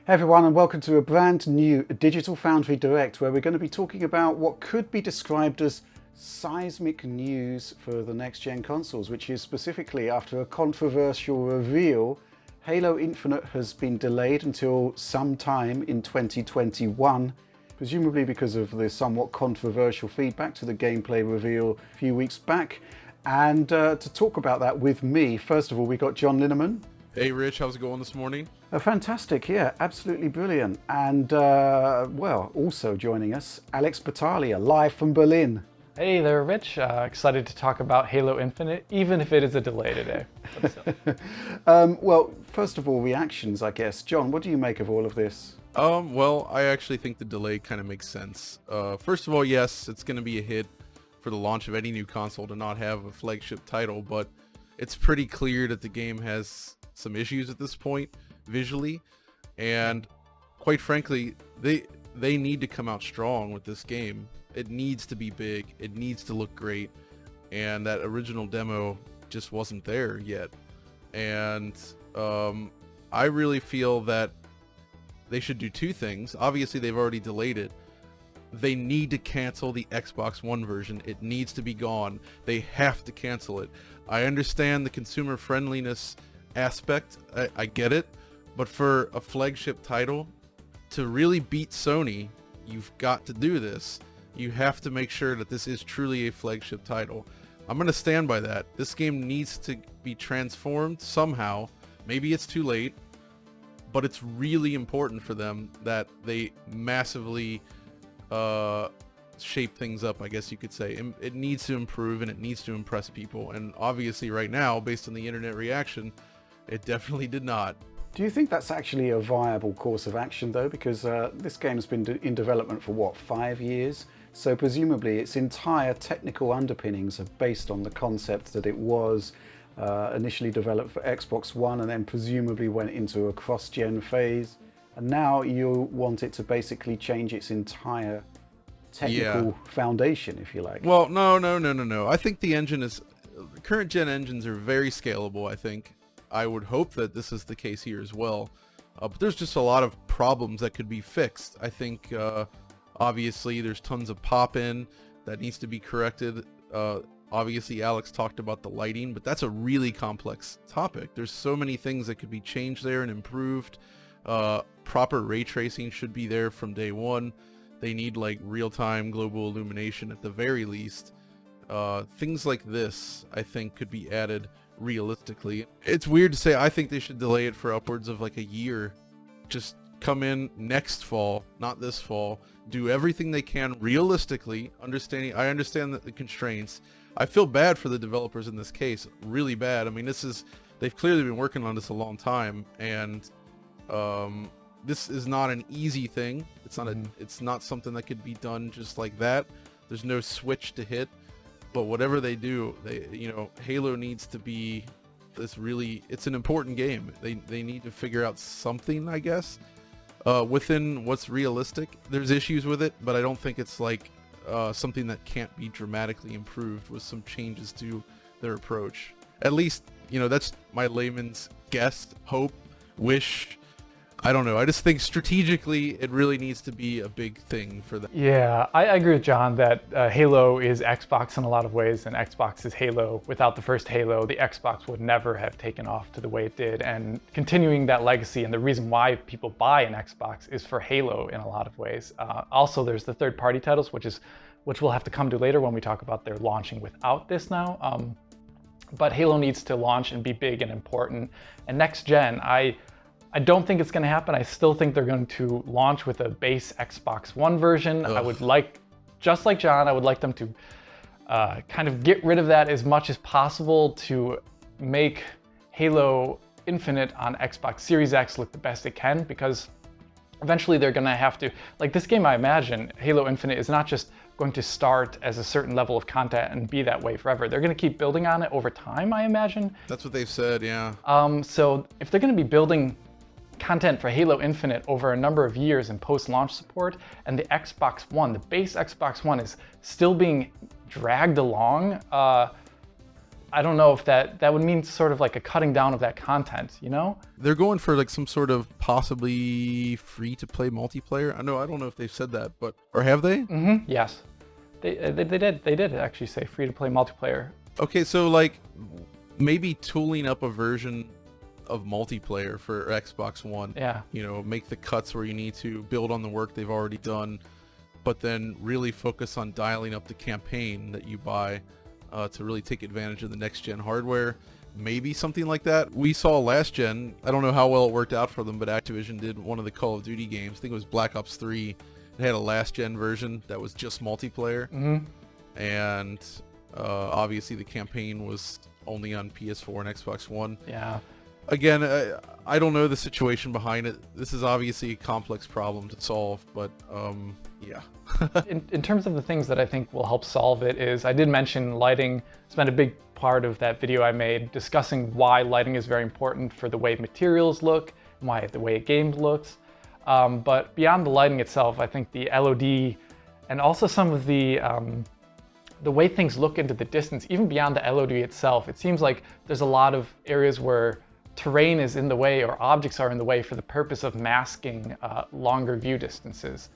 Hey everyone, and welcome to a brand new Digital Foundry Direct, where we're going to be talking about what could be described as seismic news for the next-gen consoles, which is specifically after a controversial reveal, Halo Infinite has been delayed until sometime in 2021, presumably because of the somewhat controversial feedback to the gameplay reveal a few weeks back. And to talk about that with me, first of all, we got John Linneman. Hey Rich, how's it going this morning? Fantastic, yeah, absolutely brilliant. And well, also joining us, Alex Battaglia, live from Berlin. Hey there, Rich. Excited to talk about Halo Infinite, even if it is a delay today. Well, first of all, reactions, I guess. John, what do you make of all of this? Well, I actually think the delay kind of makes sense. First of all, yes, it's going to be a hit for the launch of any new console to not have a flagship title, but it's pretty clear that the game has some issues at this point visually, and quite frankly, they need to come out strong with this game. It needs to be big, it needs to look great, and that original demo just wasn't there yet. And I really feel that they should do two things. Obviously, they've already delayed it. They need to cancel the Xbox One version. It needs to be gone. They have to cancel it. I understand the consumer friendliness aspect, I get it, but for a flagship title to really beat Sony, you've got to do this. You have to make sure that this is truly a flagship title. I'm going to stand by that. This game needs to be transformed somehow. Maybe it's too late, but it's really important for them that they massively shape things up, I guess you could say. It needs to improve and it needs to impress people, and obviously right now, based on the internet reaction, it definitely did not. Do you think that's actually a viable course of action though? Because this game's been in development for what, 5 years? So presumably its entire technical underpinnings are based on the concept that it was initially developed for Xbox One and then presumably went into a cross-gen phase. And now you want it to basically change its entire technical foundation, if you like. Well, no. I think the engine is... Current gen engines are very scalable, I think. I would hope that this is the case here as well. But there's just a lot of problems that could be fixed. I think, obviously, there's tons of pop-in that needs to be corrected. Obviously, Alex talked about the lighting, but that's a really complex topic. There's so many things that could be changed there and improved. Proper ray tracing should be there from day one. They need like real-time global illumination at the very least. Things like this, I think, could be added realistically. It's weird to say. I think they should delay it for upwards of like a year. Just come in next fall, not this fall. Do everything they can realistically, I understand the constraints. I feel bad for the developers in this case, really bad. I mean, they've clearly been working on this a long time, and this is not an easy thing. It's not something that could be done just like that. There's no switch to hit. But whatever they do, Halo needs to be it's an important game. They need to figure out something, I guess, within what's realistic. There's issues with it, but I don't think it's like something that can't be dramatically improved with some changes to their approach. At least, that's my layman's guess, hope, wish. I don't know. I just think strategically it really needs to be a big thing for them. Yeah, I agree with John that Halo is Xbox in a lot of ways, and Xbox is Halo. Without the first Halo, the Xbox would never have taken off to the way it did, and continuing that legacy, and the reason why people buy an Xbox is for Halo in a lot of ways. Also, there's the third-party titles, which we'll have to come to later when we talk about their launching without this now. But Halo needs to launch and be big and important. And next gen, I don't think it's going to happen. I still think they're going to launch with a base Xbox One version. I would like, just like John, I would like them to kind of get rid of that as much as possible to make Halo Infinite on Xbox Series X look the best it can, because eventually they're going to have to, like this game, I imagine, Halo Infinite is not just going to start as a certain level of content and be that way forever. They're going to keep building on it over time, I imagine. That's what they've said, yeah. So if they're going to be building content for Halo Infinite over a number of years in post-launch support, and the Xbox One, the base Xbox One, is still being dragged along, I don't know if that would mean sort of like a cutting down of that content, you know? They're going for like some sort of possibly free-to-play multiplayer. I don't know if they've said that, but or have they? Mm-hmm. Yes, they did actually say free-to-play multiplayer. Okay, so like maybe tooling up a version of multiplayer for Xbox One. Yeah. You know, make the cuts where you need to, build on the work they've already done, but then really focus on dialing up the campaign that you buy to really take advantage of the next gen hardware. Maybe something like that. We saw last gen, I don't know how well it worked out for them, but Activision did one of the Call of Duty games. I think it was Black Ops 3. It had a last gen version that was just multiplayer. Mm-hmm. And obviously the campaign was only on PS4 and Xbox One. Yeah. Again, I don't know the situation behind it. This is obviously a complex problem to solve, but yeah. in terms of the things that I think will help solve it is, I did mention lighting. Spent a big part of that video I made discussing why lighting is very important for the way materials look, and why the way a game looks. But beyond the lighting itself, I think the LOD and also some of the way things look into the distance, even beyond the LOD itself, it seems like there's a lot of areas where terrain is in the way or objects are in the way for the purpose of masking longer view distances,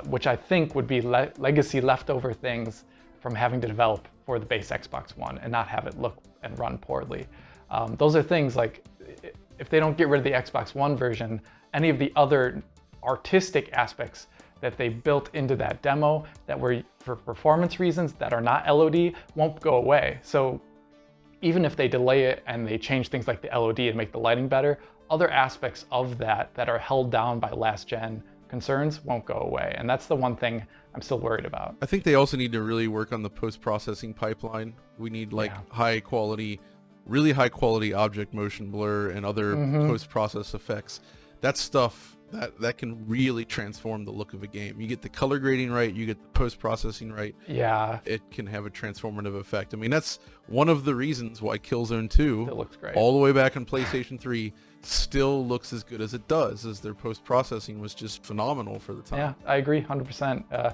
which I think would be legacy leftover things from having to develop for the base Xbox One and not have it look and run poorly. Those are things like, if they don't get rid of the Xbox One version, any of the other artistic aspects that they built into that demo that were for performance reasons that are not LOD won't go away. So even if they delay it and they change things like the LOD and make the lighting better, other aspects of that are held down by last gen concerns won't go away. And that's the one thing I'm still worried about. I think they also need to really work on the post-processing pipeline. We need like really high quality object motion blur and other post-process effects. That's stuff that can really transform the look of a game. You get the color grading right, you get the post-processing right. Yeah. It can have a transformative effect. I mean, that's one of the reasons why Killzone 2, it looks great, all the way back on PlayStation 3, still looks as good as it does, as their post-processing was just phenomenal for the time. Yeah, I agree 100%.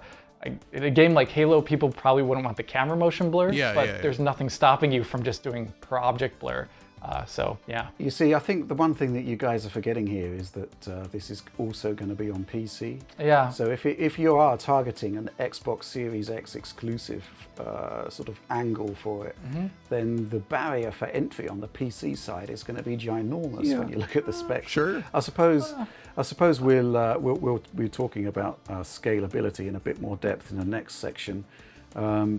In a game like Halo, people probably wouldn't want the camera motion blur, but there's nothing stopping you from just doing per object blur. So yeah. You see, I think the one thing that you guys are forgetting here is that this is also going to be on PC. Yeah. So if you are targeting an Xbox Series X exclusive sort of angle for it, then the barrier for entry on the PC side is going to be ginormous when you look at the specs. Sure. I suppose we'll be talking about scalability in a bit more depth in the next section.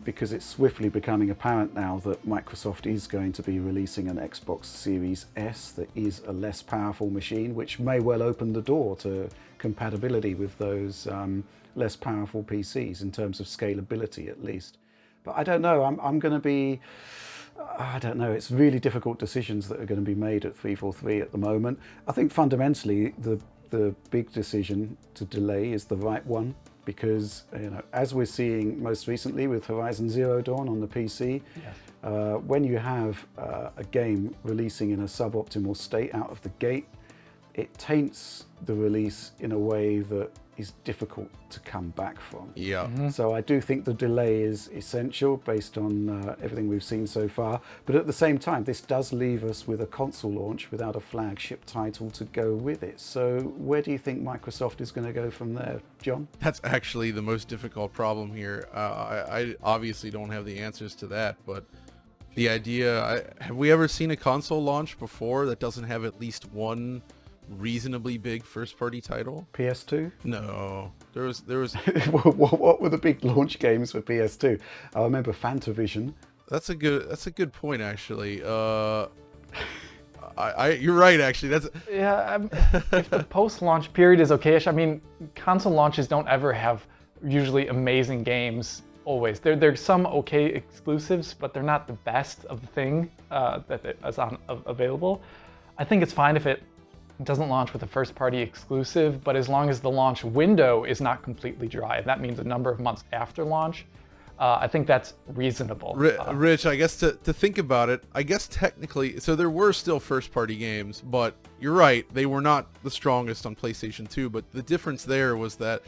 Because it's swiftly becoming apparent now that Microsoft is going to be releasing an Xbox Series S that is a less powerful machine, which may well open the door to compatibility with those less powerful PCs in terms of scalability at least. But I don't know, I'm going to be, I don't know, it's really difficult decisions that are going to be made at 343 at the moment. I think fundamentally the big decision to delay is the right one. Because, you know, as we're seeing most recently with Horizon Zero Dawn on the PC, when you have a game releasing in a suboptimal state out of the gate, it taints the release in a way that is difficult to come back from. Yeah. So I do think the delay is essential based on everything we've seen so far. But at the same time, this does leave us with a console launch without a flagship title to go with it. So where do you think Microsoft is going to go from there, John? That's actually the most difficult problem here. I obviously don't have the answers to that, but the idea, have we ever seen a console launch before that doesn't have at least one reasonably big first-party title? PS2? No, there was What were the big launch games for PS2? I remember Fantavision. That's a good point, actually. You're right, actually. That's if the post-launch period is okayish. I mean, console launches don't ever have usually amazing games. Always, there's some okay exclusives, but they're not the best of the thing that is available. I think it's fine if it doesn't launch with a first-party exclusive, but as long as the launch window is not completely dry, and that means a number of months after launch, I think that's reasonable. Rich, I guess to think about it, I guess technically, so there were still first-party games, but you're right, they were not the strongest on PlayStation 2, but the difference there was that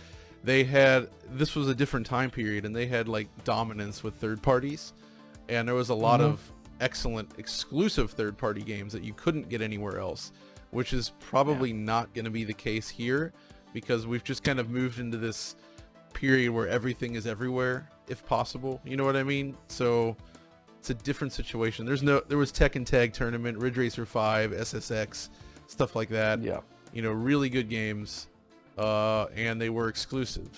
this was a different time period, and they had like dominance with third parties, and there was a lot of excellent exclusive third-party games that you couldn't get anywhere else, which is probably not going to be the case here, because we've just kind of moved into this period where everything is everywhere, if possible. You know what I mean? So it's a different situation. There was Tekken Tag Tournament, Ridge Racer 5, SSX, stuff like that. Yeah. You know, really good games, and they were exclusive.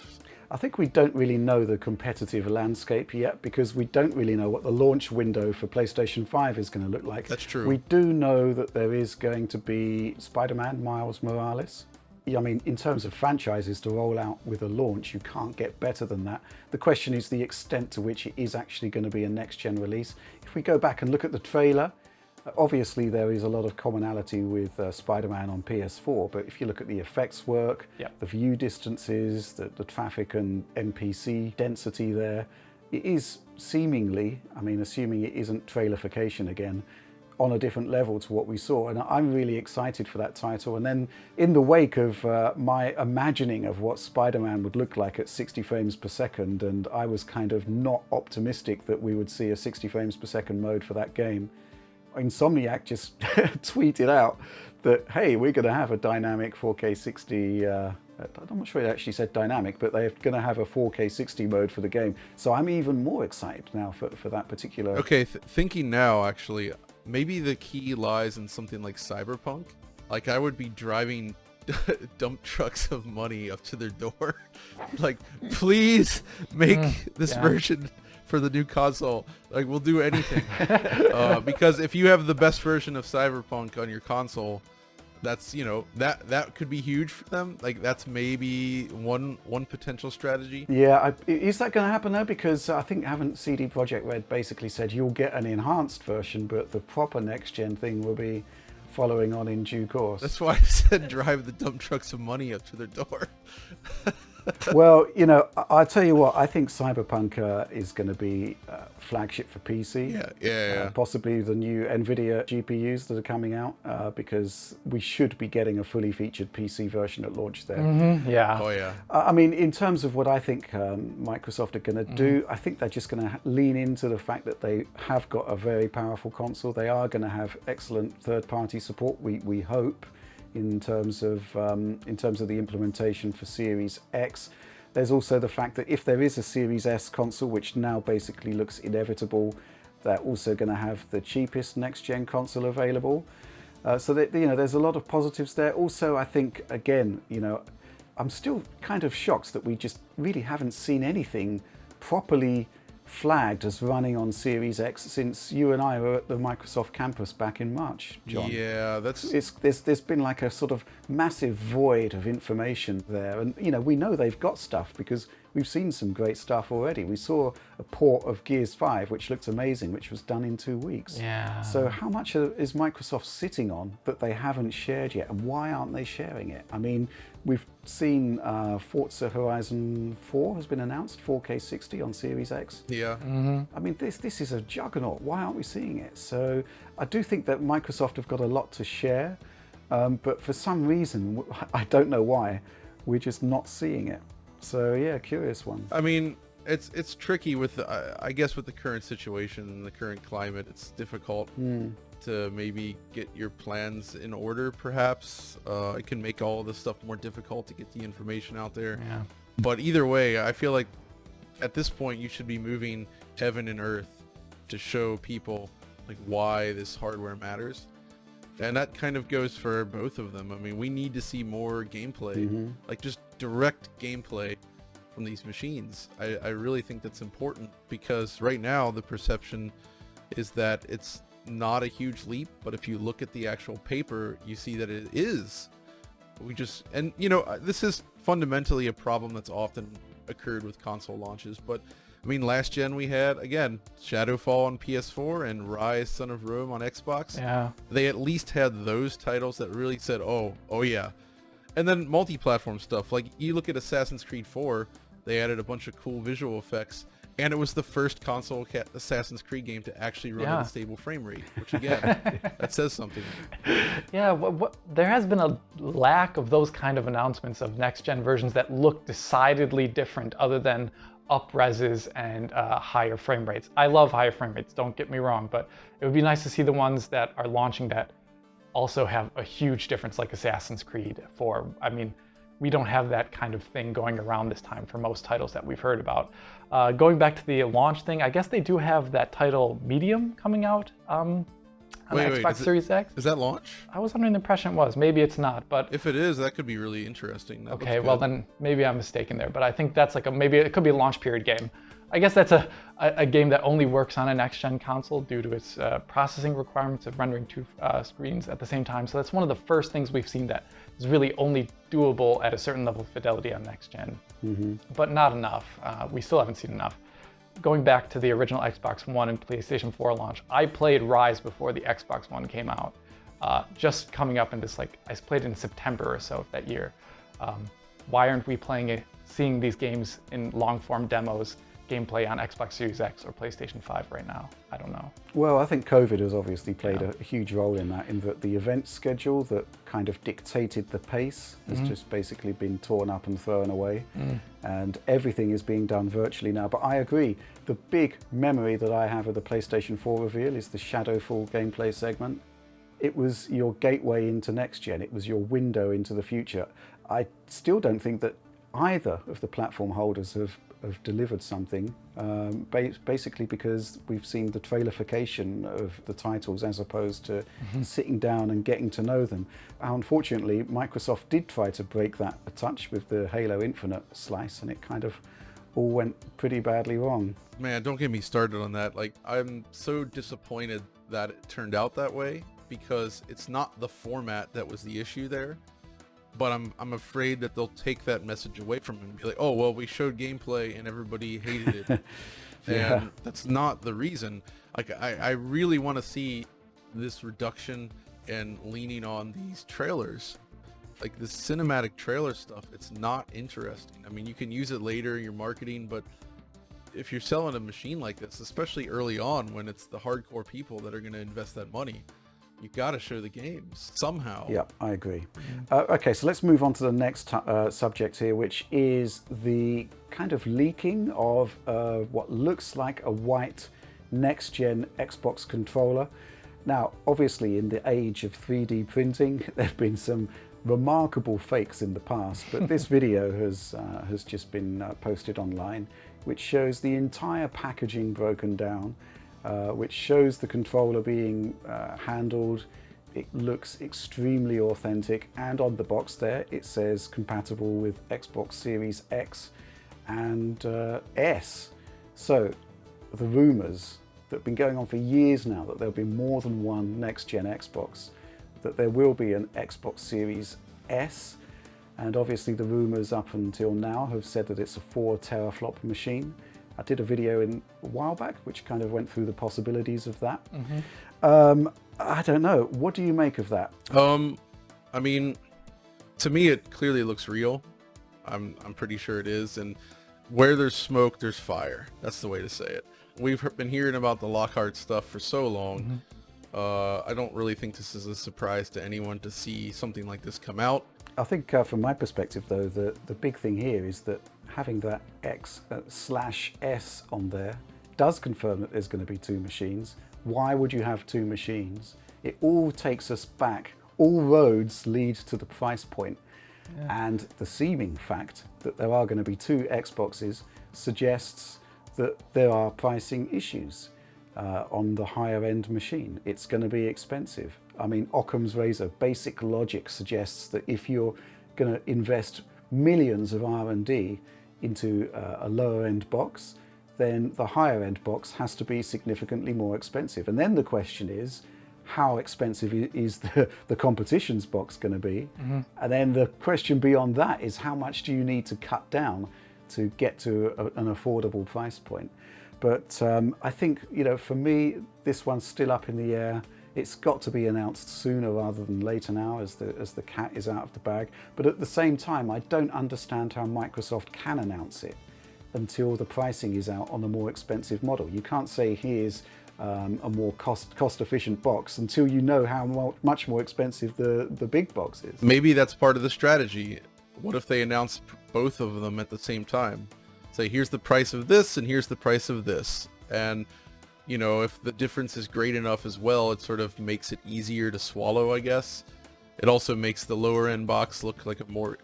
I think we don't really know the competitive landscape yet, because we don't really know what the launch window for PlayStation 5 is going to look like. That's true. We do know that there is going to be Spider-Man Miles Morales. I mean, in terms of franchises to roll out with a launch, you can't get better than that. The question is the extent to which it is actually going to be a next-gen release. If we go back and look at the trailer, obviously there is a lot of commonality with Spider-Man on PS4, but if you look at the effects work, the view distances, the traffic and NPC density there, it is seemingly, I mean, assuming it isn't trailerification again, on a different level to what we saw, and I'm really excited for that title. And then in the wake of my imagining of what Spider-Man would look like at 60 frames per second, and I was kind of not optimistic that we would see a 60 frames per second mode for that game, Insomniac just tweeted out that, hey, we're going to have a dynamic 4K 60, I'm not sure it actually said dynamic, but they're going to have a 4K 60 mode for the game. So I'm even more excited now for that particular... Okay, thinking now, actually, maybe the key lies in something like Cyberpunk. Like, I would be driving dump trucks of money up to their door. Like, please make this version for the new console. Like, we'll do anything. Because if you have the best version of Cyberpunk on your console, that's, you know, that could be huge for them. Like, that's maybe one potential strategy. Yeah, is that going to happen though? Because I think, haven't CD Projekt Red basically said you'll get an enhanced version, but the proper next-gen thing will be following on in due course? That's why I said drive the dump trucks of money up to their door. Well, you know, I'll tell you what, I think Cyberpunk is going to be flagship for PC. Yeah. Possibly the new Nvidia GPUs that are coming out, because we should be getting a fully featured PC version at launch there. Yeah. Oh, yeah. I mean, in terms of what I think Microsoft are going to do, I think they're just going to lean into the fact that they have got a very powerful console. They are going to have excellent third-party support, we hope, in terms of the implementation for Series X. There's also the fact that if there is a Series S console, which now basically looks inevitable, they're also going to have the cheapest next-gen console available. So that, you know, there's a lot of positives there. Also, I think, again, you know, I'm still kind of shocked that we just really haven't seen anything properly flagged as running on Series X since you and I were at the Microsoft campus back in March, John. Yeah, there's been like a sort of massive void of information there, and you know, we know they've got stuff because we've seen some great stuff already. We saw a port of Gears 5 which looked amazing, which was done in 2 weeks. Yeah. So how much is Microsoft sitting on that they haven't shared yet, and why aren't they sharing it? I mean, we've seen Forza Horizon 4 has been announced, 4K 60 on Series X. Yeah. I mean, this is a juggernaut. Why aren't we seeing it? So I do think that Microsoft have got a lot to share, but for some reason, I don't know why, we're just not seeing it. So yeah, curious one. I mean, it's tricky with I guess with the current situation and the current climate, it's difficult to maybe get your plans in order. Perhaps it can make all this stuff more difficult to get the information out there. Yeah. But either way, I feel like at this point you should be moving heaven and earth to show people like why this hardware matters. And that kind of goes for both of them. I mean, we need to see more gameplay, like just direct gameplay from these machines. I really think that's important, because right now the perception is that it's not a huge leap, but if you look at the actual paper, you see that it is. And you know, this is fundamentally a problem that's often occurred with console launches, but I mean, last gen we had, again, Shadowfall on PS4 and Rise Son of Rome on Xbox. Yeah. They at least had those titles that really said, oh yeah. And then multi-platform stuff, like you look at Assassin's Creed 4, they added a bunch of cool visual effects, and it was the first console Assassin's Creed game to actually run at a stable frame rate, which again, that says something. Yeah, there has been a lack of those kind of announcements of next-gen versions that look decidedly different, other than, up reses and higher frame rates. I love higher frame rates, don't get me wrong, but it would be nice to see the ones that are launching that also have a huge difference, like Assassin's Creed 4. I mean, we don't have that kind of thing going around this time for most titles that we've heard about. Going back to the launch thing, I guess they do have that title Medium coming out on the Xbox Series X. Is that launch? I was under the impression it was. Maybe it's not, but if it is, that could be really interesting. That okay, well then maybe I'm mistaken there, but I think that's like maybe it could be a launch period game. I guess that's a game that only works on a next-gen console due to its processing requirements of rendering two screens at the same time. So that's one of the first things we've seen that is really only doable at a certain level of fidelity on next-gen, but not enough. We still haven't seen enough. Going back to the original Xbox One and PlayStation 4 launch, I played Rise before the Xbox One came out. Just coming up in this, like, I played it in September or so of that year. Why aren't we seeing these games in long-form demos, gameplay on Xbox Series X or PlayStation 5 right now? I don't know. Well, I think COVID has obviously played a huge role in that, in that the event schedule that kind of dictated the pace has just basically been torn up and thrown away, and everything is being done virtually now. But I agree, the big memory that I have of the PlayStation 4 reveal is the Shadowfall gameplay segment. It was your gateway into next gen, it was your window into the future. I still don't think that either of the platform holders have delivered something, basically because we've seen the trailerification of the titles as opposed to sitting down and getting to know them. Unfortunately, Microsoft did try to break that a touch with the Halo Infinite slice, and it kind of all went pretty badly wrong. Man, don't get me started on that. Like, I'm so disappointed that it turned out that way, because it's not the format that was the issue there. But I'm afraid that they'll take that message away from him and be like, oh, well, we showed gameplay and everybody hated it. And that's not the reason. Like, I really want to see this reduction and leaning on these trailers. Like, this cinematic trailer stuff, it's not interesting. I mean, you can use it later in your marketing, but if you're selling a machine like this, especially early on when it's the hardcore people that are going to invest that money, you got to show the games somehow. Yeah, I agree. Okay, so let's move on to the next subject here, which is the kind of leaking of what looks like a white next-gen Xbox controller. Now, obviously, in the age of 3D printing, there have been some remarkable fakes in the past, but this video has just been posted online, which shows the entire packaging broken down, which shows the controller being handled. It looks extremely authentic, and on the box there it says compatible with Xbox Series X and S. So the rumors that have been going on for years now that there'll be more than one next-gen Xbox, that there will be an Xbox Series S, and obviously the rumors up until now have said that it's a 4 teraflop machine. I did a video a while back which kind of went through the possibilities of that. I don't know. What do you make of that? I mean, to me, it clearly looks real. I'm pretty sure it is. And where there's smoke, there's fire. That's the way to say it. We've been hearing about the Lockhart stuff for so long. I don't really think this is a surprise to anyone to see something like this come out. I think from my perspective, though, the big thing here is that having that X/S on there does confirm that there's going to be 2 machines. Why would you have 2 machines? It all takes us back. All roads lead to the price point. And the seeming fact that there are going to be 2 Xboxes suggests that there are pricing issues on the higher end machine. It's going to be expensive. I mean, Occam's razor, basic logic suggests that if you're going to invest millions of R&D into a lower end box, then the higher end box has to be significantly more expensive. And then the question is, how expensive is the competition's box going to be? And then the question beyond that is, how much do you need to cut down to get to an affordable price point? But I think, you know, for me, this one's still up in the air. It's got to be announced sooner rather than later now, as the cat is out of the bag. But at the same time, I don't understand how Microsoft can announce it until the pricing is out on a more expensive model. You can't say here's a more cost-efficient box until you know how much more expensive the big box is. Maybe that's part of the strategy. What if they announce both of them at the same time? say, here's the price of this and here's the price of this. And, you know, if the difference is great enough as well, it sort of makes it easier to swallow, I guess. It also makes the lower end box look like a more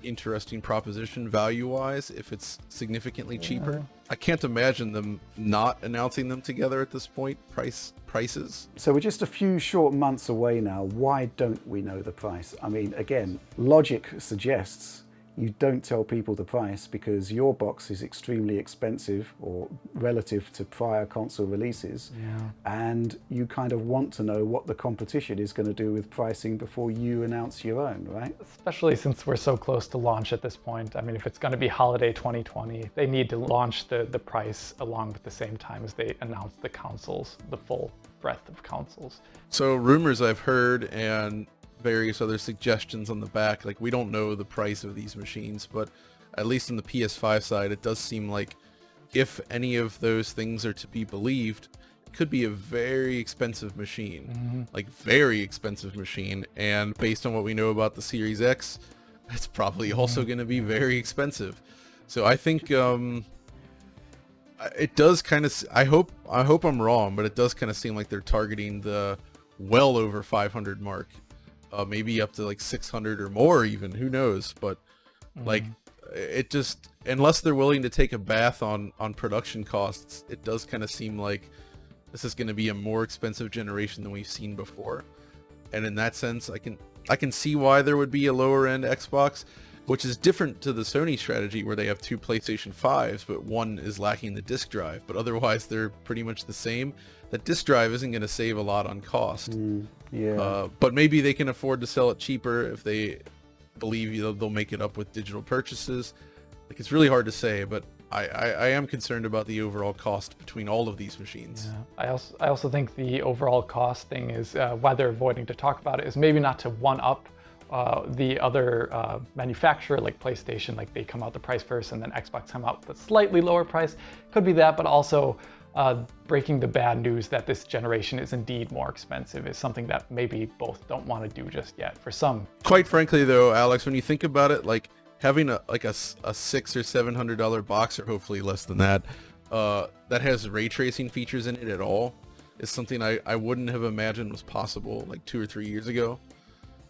interesting proposition value-wise if it's significantly cheaper. I can't imagine them not announcing them together at this point, prices. So we're just a few short months away now. Why don't we know the price? I mean, again, logic suggests you don't tell people the price because your box is extremely expensive or relative to prior console releases. And you kind of want to know what the competition is going to do with pricing before you announce your own, right? Especially since we're so close to launch at this point. I mean, if it's going to be holiday 2020, they need to launch the price along with the same time as they announce the consoles, the full breadth of consoles. So rumors I've heard and various other suggestions on the back, like we don't know the price of these machines, but at least on the PS5 side, it does seem like if any of those things are to be believed, it could be a very expensive machine, like very expensive machine. And based on what we know about the Series X, it's probably also going to be very expensive. So I think it does kind of, I hope I'm wrong, but it does kind of seem like they're targeting the well over 500 mark. Maybe up to like 600 or more even, who knows, but like it just, unless they're willing to take a bath on production costs, it does kind of seem like this is going to be a more expensive generation than we've seen before. And in that sense, I can see why there would be a lower end Xbox, which is different to the Sony strategy where they have two PlayStation 5s, but one is lacking the disc drive, but otherwise they're pretty much the same. That disc drive isn't going to save a lot on cost. But maybe they can afford to sell it cheaper if they believe they'll make it up with digital purchases. Like, it's really hard to say, but I am concerned about the overall cost between all of these machines. I also think the overall cost thing is why they're avoiding to talk about it is maybe not to one up the other manufacturer like PlayStation, like they come out the price first and then Xbox come out with a slightly lower price. Could be that, but also breaking the bad news that this generation is indeed more expensive is something that maybe both don't want to do just yet for some. Quite frankly though, Alex, when you think about it, like having a $600 or $700 box, or hopefully less than that, that has ray tracing features in it at all is something I wouldn't have imagined was possible like 2 or 3 years ago.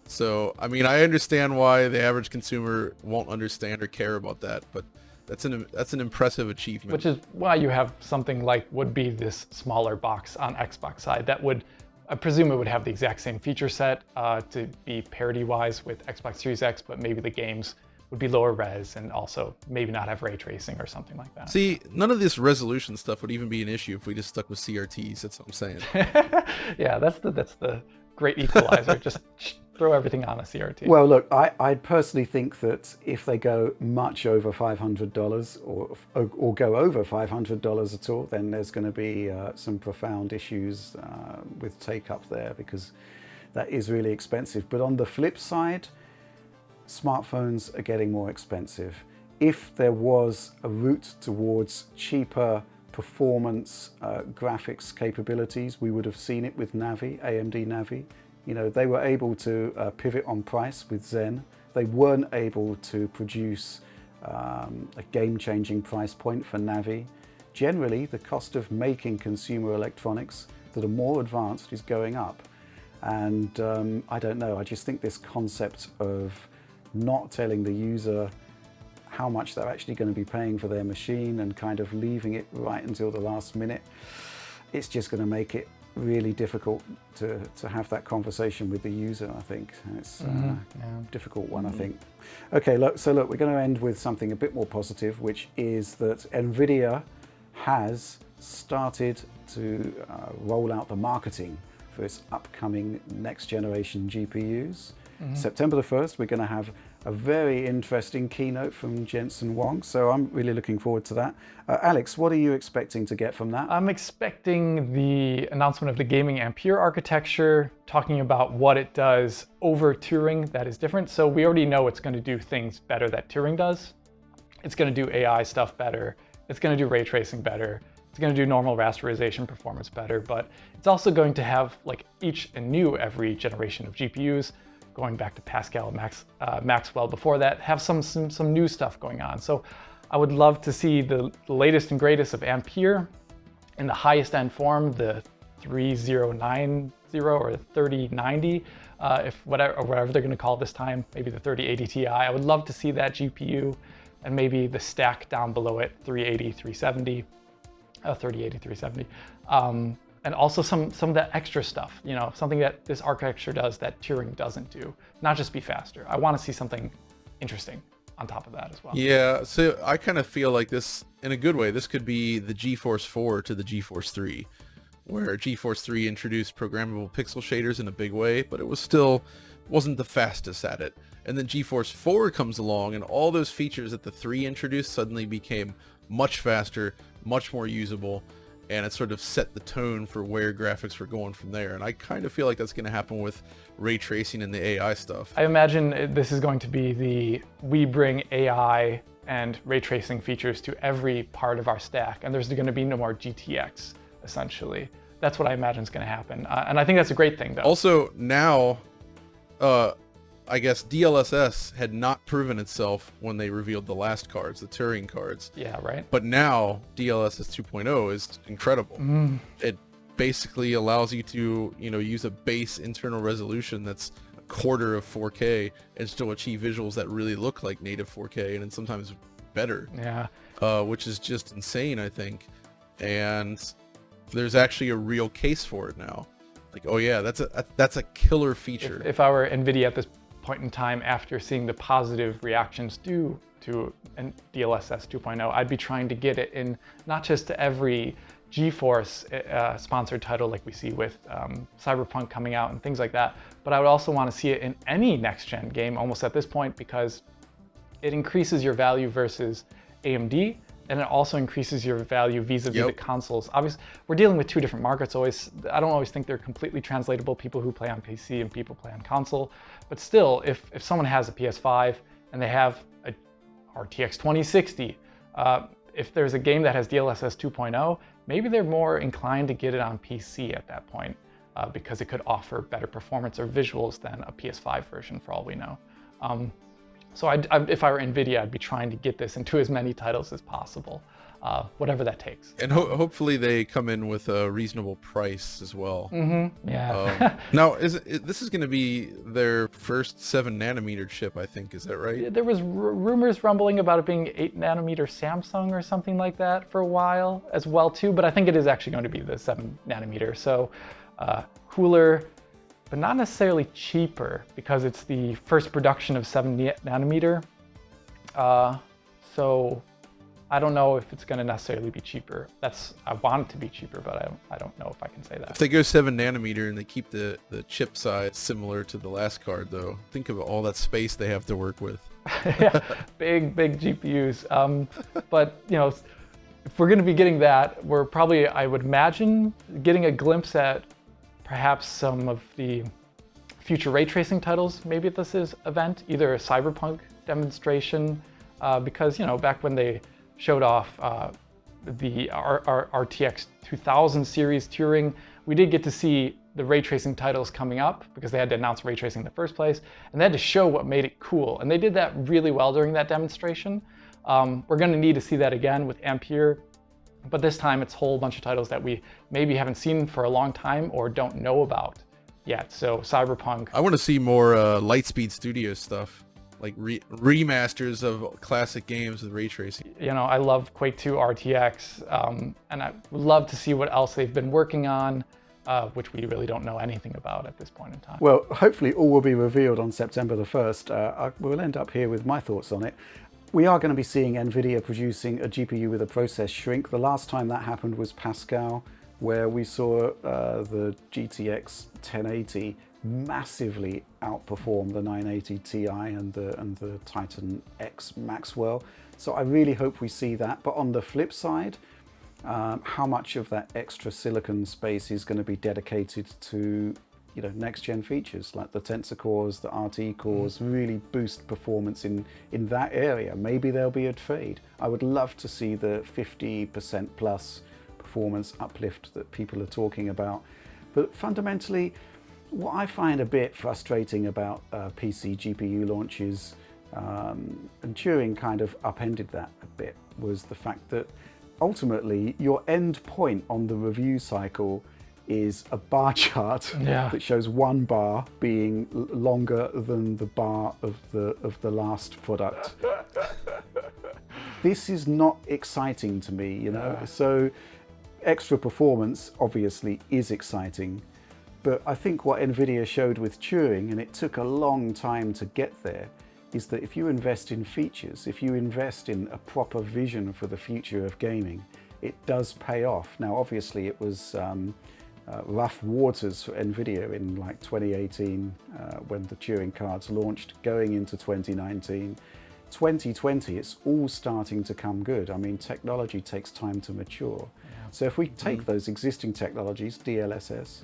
So, I mean, I understand why the average consumer won't understand or care about that, but that's an impressive achievement. Which is why you have something like would be this smaller box on Xbox side that would, I presume it would have the exact same feature set to be parity-wise with Xbox Series X, but maybe the games would be lower res and also maybe not have ray tracing or something like that. See, none of this resolution stuff would even be an issue if we just stuck with CRTs. That's what I'm saying. Yeah, that's the great equalizer. Just throw everything on a CRT. Well, look, I personally think that if they go much over $500 or go over $500 at all, then there's going to be some profound issues with take-up there, because that is really expensive. But on the flip side, smartphones are getting more expensive. If there was a route towards cheaper performance graphics capabilities, we would have seen it with Navi, AMD Navi. You know, they were able to pivot on price with Zen. They weren't able to produce a game-changing price point for Navi. Generally, the cost of making consumer electronics that are more advanced is going up. And I don't know, I just think this concept of not telling the user how much they're actually going to be paying for their machine and kind of leaving it right until the last minute, it's just going to make it really difficult to have that conversation with the user, I think. It's a difficult one, I think. Okay, look, we're going to end with something a bit more positive, which is that Nvidia has started to roll out the marketing for its upcoming next generation GPUs. September the 1st, we're going to have a very interesting keynote from Jensen Huang, so I'm really looking forward to that. Alex, what are you expecting to get from that? I'm expecting the announcement of the gaming Ampere architecture, talking about what it does over Turing that is different. So we already know it's going to do things better that Turing does. It's going to do AI stuff better. It's going to do ray tracing better. It's going to do normal rasterization performance better, but it's also going to have, like each and new every generation of GPUs, going back to Pascal, Maxwell before that, have some new stuff going on. So I would love to see the latest and greatest of Ampere in the highest end form, the 3090 or 3090, whatever they're going to call it this time, maybe the 3080 Ti. I would love to see that GPU and maybe the stack down below it, 380, 370, 3080, 370. And also some of that extra stuff, you know, something that this architecture does that Turing doesn't do. Not just be faster. I want to see something interesting on top of that as well. Yeah, so I kind of feel like this, in a good way, this could be the GeForce 4 to the GeForce 3, where GeForce 3 introduced programmable pixel shaders in a big way, but it wasn't the fastest at it. And then GeForce 4 comes along, and all those features that the 3 introduced suddenly became much faster, much more usable, and it sort of set the tone for where graphics were going from there. And I kind of feel like that's going to happen with ray tracing and the AI stuff. I imagine this is going to be we bring AI and ray tracing features to every part of our stack, and there's going to be no more GTX, essentially. That's what I imagine is going to happen. And I think that's a great thing, though. Also, now, I guess DLSS had not proven itself when they revealed the last cards, the Turing cards. Yeah, right. But now DLSS 2.0 is incredible. It basically allows you to, you know, use a base internal resolution that's a quarter of 4K and still achieve visuals that really look like native 4K and then sometimes better. Yeah. Which is just insane, I think. And there's actually a real case for it now. Like, oh yeah, that's a killer feature. If I were Nvidia at this point in time, after seeing the positive reactions due to DLSS 2.0, I'd be trying to get it in not just to every GeForce sponsored title like we see with Cyberpunk coming out and things like that, but I would also want to see it in any next-gen game almost at this point, because it increases your value versus AMD, and it also increases your value vis-a-vis the consoles. Obviously, we're dealing with two different markets always. I don't always think they're completely translatable, people who play on PC and people play on console. But still, if someone has a PS5 and they have a RTX 2060, if there's a game that has DLSS 2.0, maybe they're more inclined to get it on PC at that point, because it could offer better performance or visuals than a PS5 version, for all we know. So if I were Nvidia, I'd be trying to get this into as many titles as possible, whatever that takes. And hopefully they come in with a reasonable price as well. Yeah. Now, this is going to be their first 7nm chip, I think. Is that right? There was rumors rumbling about it being 8nm Samsung or something like that for a while as well too, but I think it is actually going to be the 7nm. So cooler, but not necessarily cheaper, because it's the first production of 7nm. So I don't know if it's going to necessarily be cheaper. I want it to be cheaper, but I don't know if I can say that. If they go 7nm and they keep the chip size similar to the last card, though, think of all that space they have to work with. Yeah, big GPUs. But you know, if we're going to be getting that, we're probably, I would imagine, getting a glimpse at perhaps some of the future ray tracing titles maybe at this event, either a Cyberpunk demonstration, because, you know, back when they showed off the RTX 2000 series Turing, we did get to see the ray tracing titles coming up, because they had to announce ray tracing in the first place, and they had to show what made it cool, and they did that really well during that demonstration. We're going to need to see that again with Ampere, but this time it's a whole bunch of titles that we maybe haven't seen for a long time or don't know about yet. So Cyberpunk. I want to see more Lightspeed Studios stuff, like remasters of classic games with ray tracing. You know, I love Quake 2 RTX, and I would love to see what else they've been working on, which we really don't know anything about at this point in time. Well, hopefully all will be revealed on September the 1st. We'll end up here with my thoughts on it. We are going to be seeing Nvidia producing a GPU with a process shrink. The last time that happened was Pascal, where we saw the GTX 1080 massively outperform the 980 Ti and the Titan X Maxwell. So I really hope we see that. But on the flip side, how much of that extra silicon space is going to be dedicated to, you know, next gen features like the Tensor cores, the RT cores, really boost performance in that area. Maybe there'll be a trade. I would love to see the 50% plus performance uplift that people are talking about. But fundamentally, what I find a bit frustrating about PC GPU launches And Turing kind of upended that a bit, was the fact that ultimately your end point on the review cycle is a bar chart that shows one bar being longer than the bar of the last product. This is not exciting to me, you know. So extra performance obviously is exciting, but I think what Nvidia showed with Turing, and it took a long time to get there, is that if you invest in features, if you invest in a proper vision for the future of gaming, it does pay off. Now, obviously, it was rough waters for Nvidia in like 2018 when the Turing cards launched, going into 2019. 2020, it's all starting to come good. I mean, technology takes time to mature. So if we take those existing technologies, DLSS,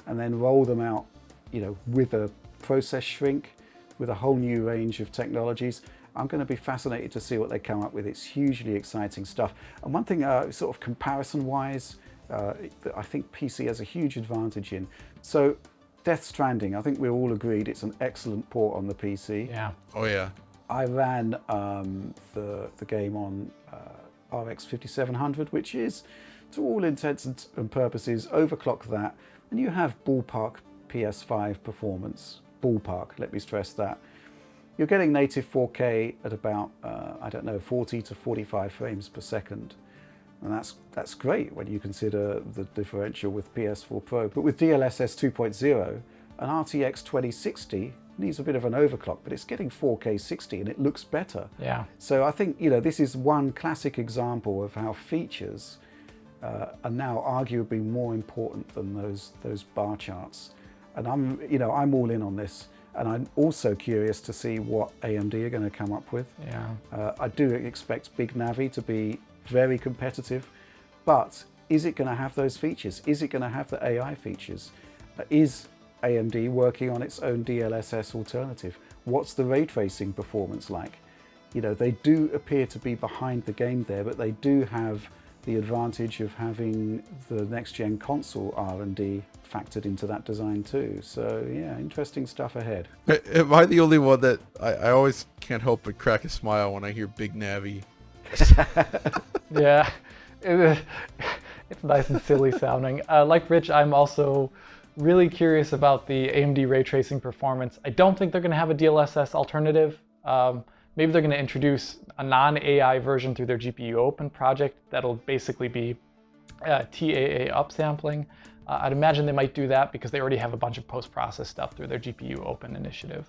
and then roll them out, you know, with a process shrink, with a whole new range of technologies, I'm going to be fascinated to see what they come up with. It's hugely exciting stuff. And one thing, sort of comparison-wise, that I think PC has a huge advantage in. So, Death Stranding, I think we're all agreed it's an excellent port on the PC. Yeah. Oh yeah. I ran the game on RX 5700, which is, to all intents and purposes, overclock that, and you have ballpark PS5 performance. Ballpark, let me stress that. You're getting native 4K at about, I don't know, 40 to 45 frames per second. And that's great when you consider the differential with PS4 Pro. But with DLSS 2.0, an RTX 2060 needs a bit of an overclock, but it's getting 4K 60 and it looks better. Yeah. So I think, you know, this is one classic example of how features are now arguably more important than those bar charts. And I'm all in on this. And I'm also curious to see what AMD are going to come up with. Yeah. I do expect Big Navi to be very competitive, but is it going to have those features? Is it going to have the AI features? Is AMD working on its own DLSS alternative? What's the ray tracing performance like? You know, they do appear to be behind the game there, but they do have the advantage of having the next-gen console R&D factored into that design too. So yeah, interesting stuff ahead. Am I the only one that I always can't help but crack a smile when I hear Big Navi? Yeah, it's nice and silly sounding. Like Rich, I'm also really curious about the AMD ray tracing performance. I don't think they're going to have a DLSS alternative. Maybe they're going to introduce a non-AI version through their GPU Open project that'll basically be TAA upsampling. I'd imagine they might do that because they already have a bunch of post-process stuff through their GPU Open initiative.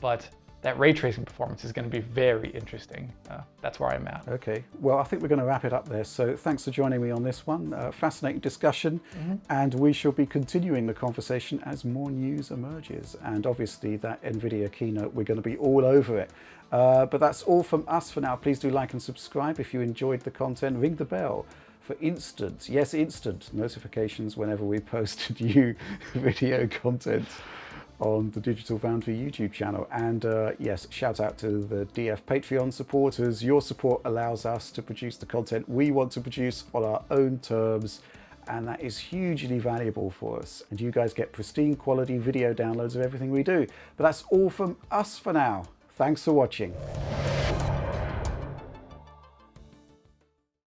But that ray tracing performance is going to be very interesting. That's where I'm at. Okay, well, I think we're going to wrap it up there. So thanks for joining me on this one. Fascinating discussion, and we shall be continuing the conversation as more news emerges. And obviously that Nvidia keynote, we're going to be all over it. But that's all from us for now. Please do like and subscribe if you enjoyed the content. Ring the bell for instant, yes, instant notifications whenever we post new video content on the Digital Foundry YouTube channel. And yes, shout out to the DF Patreon supporters. Your support allows us to produce the content we want to produce on our own terms, and that is hugely valuable for us. And you guys get pristine quality video downloads of everything we do. But that's all from us for now. Thanks for watching.